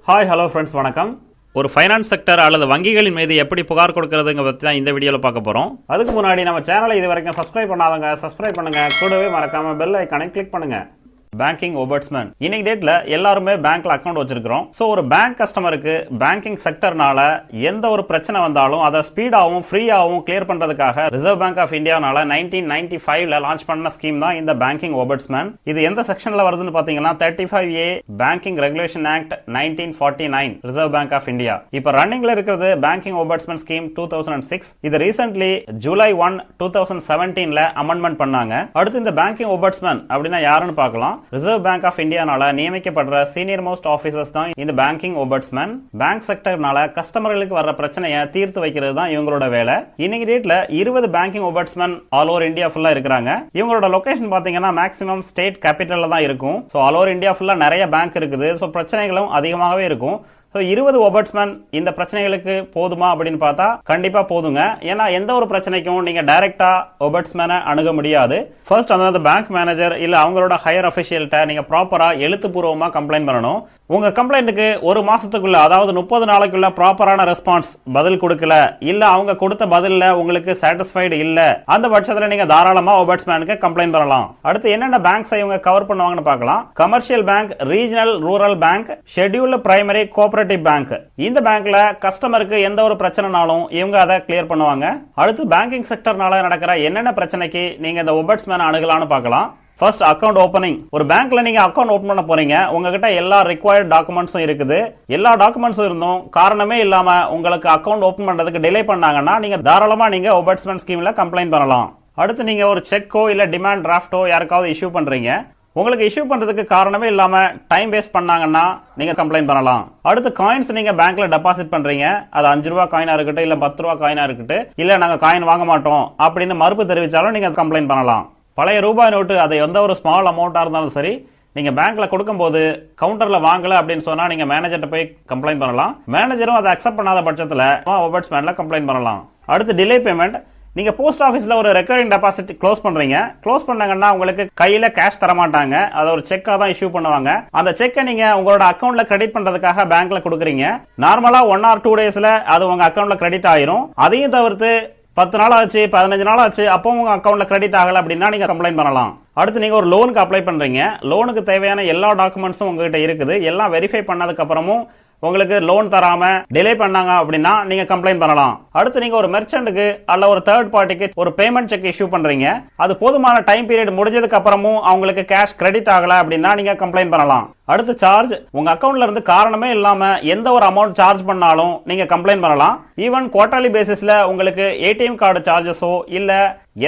Hi hello friends, வணக்கம். ஒரு finance sector அல்லது வங்கிகளின் மீது எப்படி புகார் கொடுக்கறதுங்க பற்றி தான் இந்த வீடியோவில் பார்க்க போகிறோம். அதுக்கு முன்னாடி நம்ம சேனலை இது வரைக்கும் சப்ஸ்கிரைப் பண்ணாதவங்க சப்ஸ்கிரைப் பண்ணுங்கள். கூடவே மறக்காமல் பெல் ஐக்கானை கிளிக் பண்ணுங்கள். Banking ombudsman. இன்னைக்கு டேட்ல எல்லாருமே பேங்க்ல அக்கௌண்ட் வச்சிருக்கிறோம். ஸோ ஒரு பேங்க் கஸ்டமருக்கு பேங்கிங் செக்டர்னால எந்த ஒரு பிரச்சனை வந்தாலும் அதை ஸ்பீடாகவும் ஃப்ரீயாகவும் கிளியர் பண்றதுக்காக ரிசர்வ் பேங்க் ஆஃப் இந்தியானால 1995ல லான்ச் பண்ண ஸ்கீம் தான் இந்த பேங்கிங் ஓபர்ட்ஸ்மேன். இது எந்த செக்ஷன்ல வருதுன்னு பாத்தீங்கன்னா 35A banking regulation act 1949 reserve bank of India. இப்ப ரன்னிங்ல இருக்கிறது பேங்கிங் ஓபர்ட்ஸ்மேன் ஸ்கீம் 2006. இது ரீசென்ட்லி ஜூலை 1, 2017ல அமெண்ட்மெண்ட் பண்ணாங்க. அடுத்து இந்த பேங்கிங் ஓபர்ட்ஸ்மேன் அப்படின்னா யாருன்னு பார்க்கலாம். ரிசர்வ் பேங்க் ஆஃப் இந்தியானால நியமிக்கப்படுற சீனியர் மோஸ்ட் ஆபீசர்ஸ் தான் இந்த பேங்கிங் ஓபர்ட்ஸ்மேன். பேங்க் செக்டர்னால கஸ்டமர்களுக்கு வர்ற பிரச்சனையை தீர்த்து வைக்கிறது தான் இவங்களோட வேலை. இன்னைக்கு டேட்ல 20 banking ombudsman all over India ஃபுல்லா இருக்கிறாங்க. இவங்களோட லொகேஷன் பாத்தீங்கன்னா மேக்ஸிமம் ஸ்டேட் கேபிட்டல்ல தான் இருக்கும். ஸோ ஆல் ஓவர் இந்தியா ஃபுல்லா நிறைய பேங்க் இருக்குது. ஸோ பிரச்சனைகளும் அதிகமாகவே இருக்கும். 20 ஓபர்ட்ஸ்மேன் இந்த பிரச்சனைகளுக்கு போதுமா அப்படின்னு பார்த்தா கண்டிப்பா போதுங்க. ஏன்னா எந்த ஒரு பிரச்சனைக்கும் நீங்க டைரக்டா ஓபர்ட்ஸ்மேனை அணுக முடியாது. ஃபர்ஸ்ட் அந்த பேங்க் மேனேஜர் இல்ல அவங்களோட ஹையர் அபிஷியல்ட்ட நீங்க ப்ராப்பரா எழுத்துப்பூர்வமா கம்ப்ளைண்ட் பண்ணணும். உங்க கம்ப்ளைண்ட்டுக்கு ஒரு மாசத்துக்குள்ள, அதாவது 30 நாளைக்குள்ள ப்ராப்பரான ரெஸ்பான்ஸ் பதில் கொடுக்கல, இல்ல அவங்க கொடுத்த பதில்ல உங்களுக்கு சாட்டிஸ்ஃபைடு இல்ல, அந்த பட்சத்துல நீங்க தாராளமா ஓபர்ட்ஸ்மேனுக்கு கம்ப்ளைண்ட் பண்ணலாம். அடுத்து என்னென்ன பேங்க்ஸ் இவங்க கவர் பண்ணுவாங்கன்னு பார்க்கலாம். Commercial bank, regional rural bank, scheduled primary cooperative bank. இந்த பேங்க்ல கஸ்டமருக்கு எந்த ஒரு பிரச்சனைனாலும் இவங்க அதை கிளியர் பண்ணுவாங்க. அடுத்து பேங்கிங் செக்டர்னால நடக்கிற என்னென்ன பிரச்சனைக்கு நீங்க இந்த ஓபர்ட்ஸ்மேன் அணுகலாம்னு பார்க்கலாம். First account opening. ஒரு பேங்க்ல நீங்க அக்கௌண்ட் ஓபன் பண்ண போறீங்க. உங்ககிட்ட எல்லா ரிக்வயர்ட் டாக்குமெண்ட்ஸும் இருக்குது. எல்லா டாக்குமெண்ட்ஸும் இருந்தும் காரணமே இல்லாம உங்களுக்கு அக்கௌண்ட் ஓபன் பண்றதுக்கு டிலே பண்ணாங்கன்னா நீங்க தாராளமா நீங்க ஓபர்ட்ஸ்மேன் ஸ்கீம்ல கம்ப்ளைண்ட் பண்ணலாம். அடுத்து நீங்க ஒரு செக்கோ இல்ல டிமாண்ட் டிராஃப்டோ யாருக்காவது இஷ்யூ பண்றீங்க. உங்களுக்கு இஷ்யூ பண்றதுக்கு காரணமே இல்லாம டைம் வேஸ்ட் பண்ணாங்கன்னா நீங்க கம்ப்ளைண்ட் பண்ணலாம். அடுத்து காயின்ஸ் நீங்க பேங்க்ல டெபாசிட் பண்றீங்க. அது 5 ரூபா காயினா இருக்கட்டும் இல்ல 10 ரூபா காயினா இருக்கட்டும், இல்ல நாங்க காயின் வாங்க மாட்டோம் அப்படின்னு மறுப்பு தெரிவிச்சாலும் நீங்க கம்ப்ளைண்ட் பண்ணலாம். பழைய ரூபாய் நோட்டு அது எந்த ஒரு ஸ்மால் அமௌண்ட்டாக இருந்தாலும் சரி, நீங்கள் பேங்க்கில் கொடுக்கும்போது கவுண்டரில் வாங்கலை அப்படின்னு சொன்னால் நீங்கள் மேனேஜர்கிட்ட போய் கம்ப்ளைண்ட் பண்ணலாம். மேனேஜரும் அதை அக்செப்ட் பண்ணாத பட்சத்தில் ஓபர்ட்ஸ்மேனில் கம்ப்ளைண்ட் பண்ணலாம். அடுத்து டிலே பேமெண்ட். நீங்கள் போஸ்ட் ஆஃபீஸில் ஒரு ரெக்கரிங் டெபாசிட் க்ளோஸ் பண்ணுறீங்க. க்ளோஸ் பண்ணாங்கன்னா உங்களுக்கு கையில் கேஷ் தரமாட்டாங்க. அதை ஒரு செக்காக தான் இஷ்யூ பண்ணுவாங்க. அந்த செக்கை நீங்கள் உங்களோட அக்கௌண்ட்டில் கிரெடிட் பண்ணுறதுக்காக பேங்க்கில் கொடுக்குறீங்க. நார்மலாக 1 or 2 டேஸில் அது உங்கள் அக்கௌண்ட்டில் கிரெடிட் ஆயிரும். அதையும் தவிர்த்து 10 நாள் ஆச்சு, 15 நாள் ஆச்சு, அப்போ உங்க அக்கௌண்ட்ல கிரெடிட் ஆகல அப்படின்னா நீங்க கம்ப்ளைண்ட் பண்ணலாம். அடுத்து நீங்க ஒரு லோனுக்கு அப்ளை பண்றீங்க. லோனுக்கு தேவையான எல்லா டாக்குமெண்ட்ஸும் உங்ககிட்ட இருக்குது. எல்லாம் வெரிஃபை பண்ணதுக்கு அப்புறமும் உங்களுக்கு லோன் தராம டிலே பண்ணாங்க அப்படின்னா நீங்க கம்ப்ளைண்ட் பண்ணலாம். அடுத்து நீங்க ஒரு மெர்ச்சன்ட்க்கு அல்ல ஒரு தேர்ட் பார்ட்டிக்கு ஒரு பேமெண்ட் செக் இஷ்யூ பண்றீங்க. அது போதுமான டைம் பீரியட் முடிஞ்சதுக்கு அப்புறமும் அவங்களுக்கு கேஷ் கிரெடிட் ஆகல அப்படின்னா நீங்க கம்ப்ளைண்ட் பண்ணலாம். அடுத்து சார்ஜ். உங்க அக்கௌண்ட்ல இருந்து காரணமே இல்லாம எந்த ஒரு அமௌண்ட் சார்ஜ் பண்ணாலும் நீங்க கம்ப்ளைண்ட் பண்ணலாம். ஈவன் குவார்டர்லி பேசிஸ்ல உங்களுக்கு ஏடிஎம் கார்டு சார்ஜஸோ இல்ல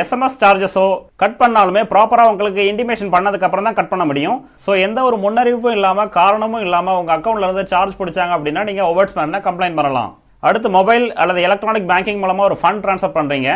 எஸ்எம்எஸ் சார்ஜஸோ கட் பண்ணாலுமே ப்ராப்பரா உங்களுக்கு இன்டிமேஷன் பண்ணதுக்கு அப்புறம் தான் கட் பண்ண முடியும். சோ எந்த ஒரு முன்னறிவிப்பும் இல்லாம காரணமும் இல்லாம உங்க அக்கௌண்ட்ல இருந்து சார்ஜ் பிடிச்சாங்க அப்படின்னா நீங்க ஓபர்ட்ஸ்மேனை கம்ப்ளைண்ட் பண்ணலாம். அடுத்து மொபைல் அல்லது எலக்ட்ரானிக் பேங்கிங் மூலமா ஒரு ஃபண்ட் ட்ரான்ஸ்ஃபர் பண்றீங்க.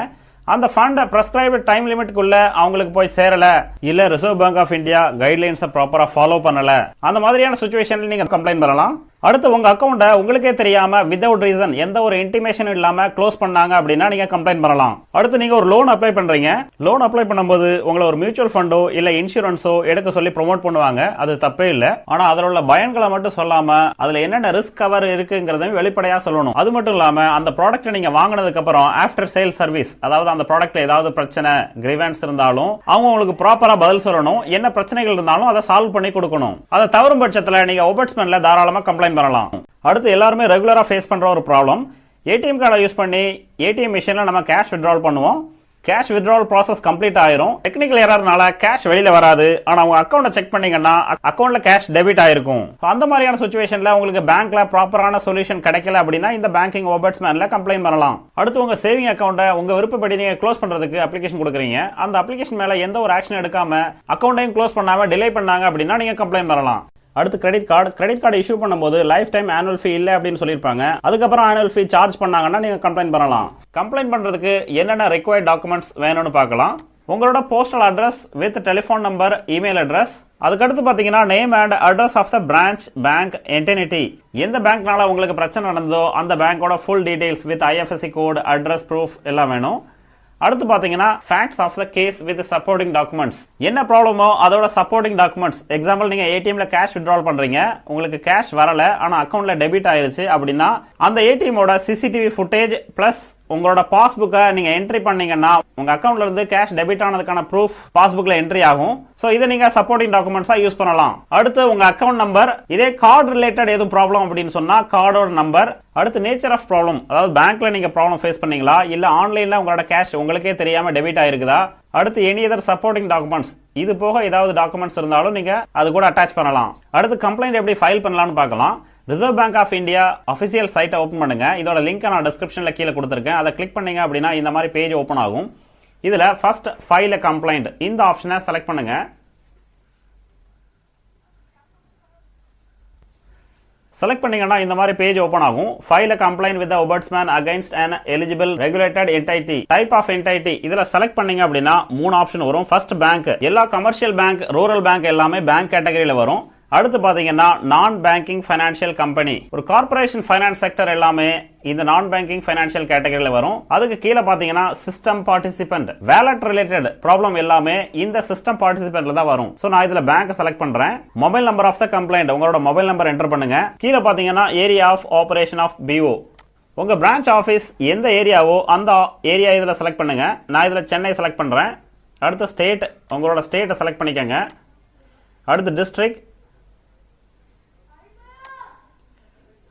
அந்த ஃபண்ட் பிரெஸ்கிரைப்டு டைம் லிமிட்டுக்குள்ள அவங்களுக்கு போய் சேரல, இல்ல ரிசர்வ் பேங்க் ஆஃப் இந்தியா கைட்லைன்ஸை ப்ராப்பரா ஃபாலோ பண்ணல, அந்த மாதிரியான சிச்சுவேஷன்ல நீங்க கம்ப்ளைண்ட் பண்ணலாம். அடுத்து உங்க அக்கௌண்ட்டை உங்களுக்கே தெரியாம வித்அவுட் ரீசன் எந்த ஒரு இன்டிமேஷனும் இல்லாம க்ளோஸ் பண்ணாங்க அப்படின்னா நீங்க கம்ப்ளைண்ட் பண்ணலாம். அடுத்து நீங்க ஒரு லோன் அப்ளை பண்றீங்க. லோன் அப்ளை பண்ணும்போது உங்களை ஒரு மியூச்சுவல் ஃபண்டோ இல்ல இன்சூரன்ஸோ எடுக்க சொல்லி ப்ரோமோட் பண்ணுவாங்க. அது தப்பே இல்ல. ஆனா அதில் உள்ள பயன்களை மட்டும் சொல்லாம அதுல என்னென்ன ரிஸ்க் கவர் இருக்குங்கிறதையும் வெளிப்படையா சொல்லணும். அது மட்டும் இல்லாம அந்த ப்ராடக்ட் நீங்க வாங்கினதுக்கு அப்புறம் ஆஃப்டர் சேல் சர்வீஸ், அதாவது அந்த ப்ராடக்ட்ல ஏதாவது பிரச்சனை கிரீவன்ஸ் இருந்தாலும் அவங்க உங்களுக்கு ப்ராப்பரா பதில் சொல்லணும். என்ன பிரச்சனைகள் இருந்தாலும் அதை சால்வ் பண்ணி கொடுக்கணும். அதை தவறும் பட்சத்துல நீங்க ஓபர்ட்ஸ்மேன்ல தாராளமா கம்ப்ளைண்ட் பண்ணலாம். அடுத்து எல்லாருமே ரெகுலரா ஃபேஸ் பண்ற ஒரு ப்ராப்ளம், ஏடிஎம் கார்டை யூஸ் பண்ணி ஏடிஎம் மிஷின்ல நம்ம கேஷ் வித்ட்ராவல் பண்ணுவோம். கேஷ் வித்ட்ராவல் ப்ராசஸ் கம்ப்ளீட் ஆயிரும். டெக்னிக்கல் எரர்னால கேஷ் வெளியில வராது. ஆனா உங்க அக்கௌண்ட்டை செக் பண்ணீங்கன்னா அக்கௌண்ட்ல கேஷ் டெபிட் ஆயிருக்கும். அந்த மாதிரியான சிச்சுவேஷன்ல உங்களுக்கு பேங்க்ல ப்ராப்பரான சொல்யூஷன் கிடைக்கல அப்படின்னா இந்த பேங்கிங் ஓபர்ட்ஸ்மேன்ல கம்ப்ளைண்ட் பண்ணலாம். அடுத்து உங்க சேவிங் அக்கௌண்ட்டை உங்க விருப்பப்படி நீங்க க்ளோஸ் பண்றதுக்கு அப்ளிகேஷன் கொடுக்குறீங்க. அந்த அப்ளிகேஷன் மேல எந்த ஒரு ஆக்ஷன் எடுக்காம அக்கௌண்ட்டையும் க்ளோஸ் பண்ணாம டிலே பண்ணாங்க அப்படின்னா நீங்க கம்ப்ளைண்ட் பண்ணலாம். அடுத்து கிரெடிட் கார்டு இஷ்யூ பண்ணும்போது லைஃப் டைம் ஆனுவல் ஃபீ இல்ல அப்படின்னு சொல்லிருப்பாங்க. அதுக்கப்புறம் ஆனுவல் ஃபீ சார்ஜ் பண்ணாங்கன்னா நீங்க கம்ப்ளைண்ட் பண்ணலாம். கம்ப்ளைண்ட் பண்றதுக்கு என்னென்ன ரிக்வயர்ட் டாக்குமெண்ட்ஸ் வேணும்னு பார்க்கலாம். உங்களோட postal address with telephone number, email address. அதுக்கடுத்து பாத்தீங்கன்னா name and address of the branch, bank, entity. எந்த பேங்க்னால உங்களுக்கு பிரச்சனை நடந்ததோ அந்த பேங்கோட full details with IFSC code, address proof எல்லாம் வேணும். அடுத்து பாத்தீங்கன்னா facts of the case with supporting documents. என்ன ப்ராப்ளமோ அதோட சப்போர்ட்டிங் டாக்குமெண்ட்ஸ். எக்ஸாம்பிள், நீங்க ஏடிஎம்ல கேஷ் வித்ட்ரால் பண்றீங்க, உங்களுக்கு கேஷ் வரல ஆனா அக்கவுண்ட்ல டெபிட் ஆயிருச்சு அப்படின்னா அந்த ஏடிஎமோட சிசிடிவி ஃபுட்டேஜ் பிளஸ் உங்களோட பாஸ்புக்கை நீங்க என்ட்ரி பண்ணீங்கன்னா உங்க அக்கவுண்ட்ல இருந்து கேஷ் டெபிட் ஆனதுக்கான ப்ரூஃப் பாஸ்புக்ல என்ட்ரி ஆகும். சோ இதை நீங்க சப்போர்ட்டிங் டாக்குமெண்ட்ஸா யூஸ் பண்ணலாம். அடுத்து உங்க அக்கவுண்ட் நம்பர், இதே கார்டு ரிலேட்டட் எதுவும் ப்ராப்ளம் அப்படின்னு சொன்னா கார்டோட நம்பர். அடுத்து நேச்சர் ஆஃப் ப்ராப்ளம், அதாவது பேங்க்ல நீங்க ப்ராப்ளம் ஃபேஸ் பண்ணீங்களா இல்ல ஆன்லைன்ல உங்களோட கேஷ் உங்களுக்கே தெரியாம டெபிட் ஆயிருக்குதா. அடுத்து எனி அதர் சப்போர்ட்டிங் டாக்குமெண்ட்ஸ், இது போக ஏதாவது டாக்குமெண்ட்ஸ் இருந்தாலும் நீங்க அது கூட அட்டாச் பண்ணலாம். அடுத்து கம்ப்ளைண்ட் எப்படி ஃபைல் பண்ணலாம்னு பார்க்கலாம். Reserve bank of India official சைட்டை ஓப்பன் பண்ணுங்க. இதோட லிங்க் நான் டிஸ்கிரிப்ஷன்ல கீழே கொடுத்துருக்கேன். அதை கிளிக் பண்ணீங்க அப்படின்னா இந்த மாதிரி பேஜ் ஓப்பன் ஆகும். இதுல ஃபர்ஸ்ட் ஃபைல் கம்ப்ளைண்ட் இந்த ஆப்ஷனை செலக்ட் பண்ணுங்க. செலக்ட் பண்ணீங்கன்னா இந்த மாதிரி பேஜ் ஓப்பன் ஆகும். File complaint with ombudsman against an eligible regulated entity, type of entity. இதுல செலக்ட் பண்ணீங்க அப்படின்னா 3 ஆப்ஷன் வரும். ஃபர்ஸ்ட் பேங்க், எல்லா கமர்ஷியல் பேங்க், ரூரல் பேங்க் எல்லாமே பேங்க் கேட்டகரியில வரும். அடுத்து பாத்தீங்கன்னா நான் பேங்கிங் ஃபைனான்சியல் கம்பெனி, ஒரு கார்பரேஷன் ஃபைனான்ஸ் செக்டர் எல்லாமே இந்த நான் பேங்கிங் ஃபைனான்சியல் கேட்டகரியில வரும். அதுக்கு கீழே பாத்தீங்கன்னா system participant, wallet related problem எல்லாமே இந்த சிஸ்டம் பார்ட்டிசிபென்ட்ல தான் வரும். சோ நான் இதுல பேங்க் செலக்ட் பண்றேன். Mobile number of the complaint, உங்களோட மொபைல் நம்பர் என்டர் பண்ணுங்க. கீழே பாத்தீங்கன்னா area of operation of BO, உங்க பிரான்ச் ஆபீஸ் எந்த ஏரியாவோ அந்த ஏரியா இதுல செலக்ட் பண்ணுங்க. நான் இதுல சென்னை செலக்ட் பண்றேன். அடுத்து ஸ்டேட், உங்களோட ஸ்டேட்டை செலக்ட் பண்ணிக்கங்க. அடுத்து டிஸ்ட்ரிக்ட்,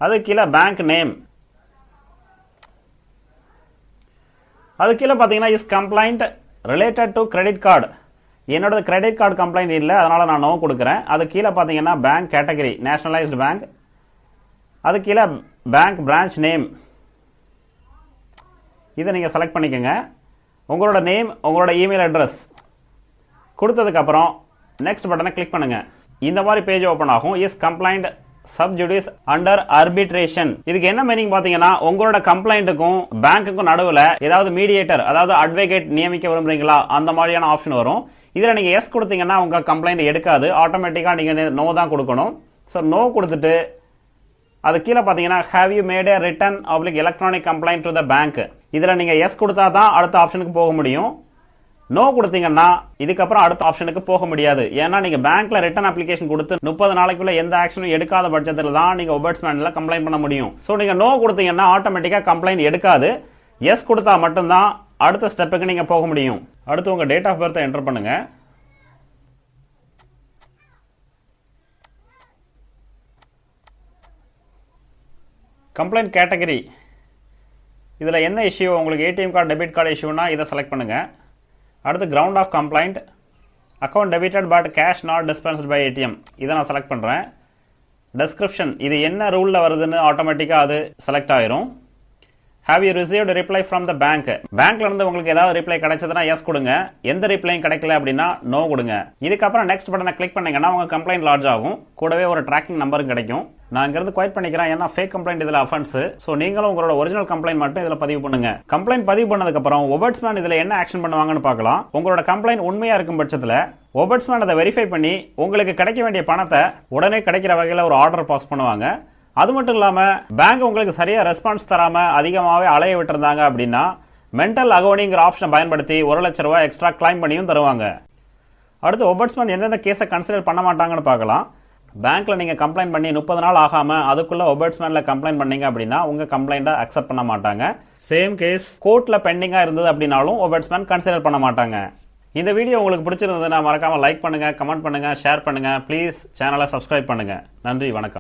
அது கீழே பேங்க் நேம், அது கீழே பார்த்தீங்கன்னா is complaint related to credit card. என்னோட கிரெடிட் கார்டு கம்ப்ளைண்ட் இல்லை, அதனால நான் நோ கொடுக்குறேன். அது கீழே பார்த்தீங்கன்னா பேங்க் கேட்டகரி நேஷனலைஸ்டு பேங்க், அது கீழே பேங்க் பிரான்ச் நேம், இதை நீங்கள் செலக்ட் பண்ணிக்கோங்க. உங்களோட நேம், உங்களோட இமெயில் அட்ரஸ் கொடுத்ததுக்கப்புறம் நெக்ஸ்ட் பட்டனை கிளிக் பண்ணுங்க. இந்த மாதிரி பேஜ் ஓப்பன் ஆகும். Is complaint sub judice under arbitration. இதுக்கு என்ன மீனிங் பாத்தீங்கன்னா உங்களோட கம்ப்ளைண்ட்டுக்கும் பேங்க்குக்கும் நடுவில் ஏதாவது மீடியேட்டர், அதாவது அட்வொகேட் நியமிக்க விரும்புறீங்களா அந்த மாதிரியான ஆப்ஷன் வரும். இதுல நீங்க எஸ் கொடுத்தீங்கன்னா உங்க கம்ப்ளைண்ட் எடுக்காது, ஆட்டோமேட்டிக்கா நீங்க நோ தான் கொடுக்கணும். ஸோ நோ கொடுத்துட்டு அது கீழே பார்த்தீங்கன்னா have you made a written ஆப்ளிக் electronic complaint to the bank. இதில் நீங்கள் எஸ் கொடுத்தா தான் அடுத்த ஆப்ஷனுக்கு போக முடியும். நோ கொடுத்தீங்கன்னா இதுக்கப்புறம் அடுத்த ஆப்ஷனுக்கு போக முடியாது. ஏன்னா நீங்க பேங்க்ல ரிட்டர்ன் அப்ளிகேஷன் கொடுத்து 30 நாளைக்குள்ள எந்த ஆக்ஷனும் எடுக்காத பட்சத்தில் தான் நீங்க ombudsmanல கம்ப்ளைண்ட் பண்ண முடியும். ஸோ நீங்க நோ கொடுத்தீங்கன்னா ஆட்டோமேட்டிக்கா கம்ப்ளைண்ட் எடுக்காது. எஸ் கொடுத்தா மட்டும்தான் அடுத்த ஸ்டெப்புக்கு நீங்க போக முடியும். அடுத்து உங்க டேட் ஆஃப் பர்த் என்டர் பண்ணுங்க. கம்ப்ளைண்ட் கேட்டகரி, இதில் என்ன இஷ்யூ, உங்களுக்கு ஏடிஎம் கார்டு டெபிட் கார்டு இஷ்யூனா இதை செலக்ட் பண்ணுங்க. அடுத்து ground of complaint, account debited but cash not dispensed by ATM, இதை நான் செலக்ட் பண்ணுறேன். டெஸ்கிரிப்ஷன், இது என்ன ரூலில் வருதுன்னு ஆட்டோமேட்டிக்காக அது செலக்ட் ஆயிரும். Have you received reply from the bank, பேங்க்ல இருந்து உங்களுக்கு ஏதாவது ரிப்ளை கிடைச்சதுன்னா எஸ் கொடுங்க. எந்த ரிப்ளையும் கிடைக்கல அப்படின்னா நோ கொடுங்க. இதுக்கப்புறம் நெக்ஸ்ட் பட்டனை கிளிக் பண்ணீங்கன்னா உங்க கம்ப்ளைண்ட் லாட்ஜ் ஆகும். கூடவே ஒரு ட்ராக்கிங் நம்பரும் கிடைக்கும். நான் இங்கிருந்து குவைட் பண்ணிக்கிறேன், ஏன்னா ஃபேக் கம்ப்ளைண்ட் இதில் அஃபென்ஸ். ஸோ நீங்களும் உங்களோட ஒரிஜினல் கம்ப்ளைண்ட் மட்டும் இதில் பதிவு பண்ணுங்க. கம்ப்ளைண்ட் பதிவு பண்ணதுக்கப்புறம் ombudsman இதில் என்ன ஆக்ஷன் பண்ணுவாங்கன்னு பார்க்கலாம். உங்களோட கம்ப்ளைண்ட் உண்மையா இருக்கும் பட்சத்தில் ombudsman அதை வெரிஃபை பண்ணி உங்களுக்கு கிடைக்க வேண்டிய பணத்தை உடனே கிடைக்கிற வகையில் ஒரு ஆர்டர் பாஸ் பண்ணுவாங்க. அது மட்டும் இல்லாமல் பேங்க் உங்களுக்கு சரியா ரெஸ்பான்ஸ் தராம அதிகமாகவே அலைய விட்டுருந்தாங்க அப்படின்னா மென்டல் அகோனிங்கிற ஆப்ஷனை பயன்படுத்தி 1 லட்ச ரூபாய் எக்ஸ்ட்ரா கிளைம் பண்ணியும் தருவாங்க. அடுத்து ombudsman எந்தெந்த கேஸை கன்சிடர் பண்ண மாட்டாங்கன்னு பார்க்கலாம். பேங்க்ல நீங்க கம்ப்ளைண்ட் பண்ணி 30 நாள் ஆகாம அதுக்குள்ள ombudsmanல கம்ப்ளைண்ட் பண்ணீங்க அப்படின்னா உங்க கம்ப்ளைண்ட்டை அக்செப்ட் பண்ண மாட்டாங்க. சேம் கேஸ் கோர்ட்ல பெண்டிங்கா இருந்தது அப்படின்னாலும் ombudsman கன்சிடர் பண்ண மாட்டாங்க. இந்த வீடியோ உங்களுக்கு பிடிச்சிருந்ததுன்னா மறக்காம லைக் பண்ணுங்க, கமெண்ட் பண்ணுங்க, ஷேர் பண்ணுங்க. ப்ளீஸ் சேனலை சப்ஸ்கிரைப் பண்ணுங்க. நன்றி, வணக்கம்.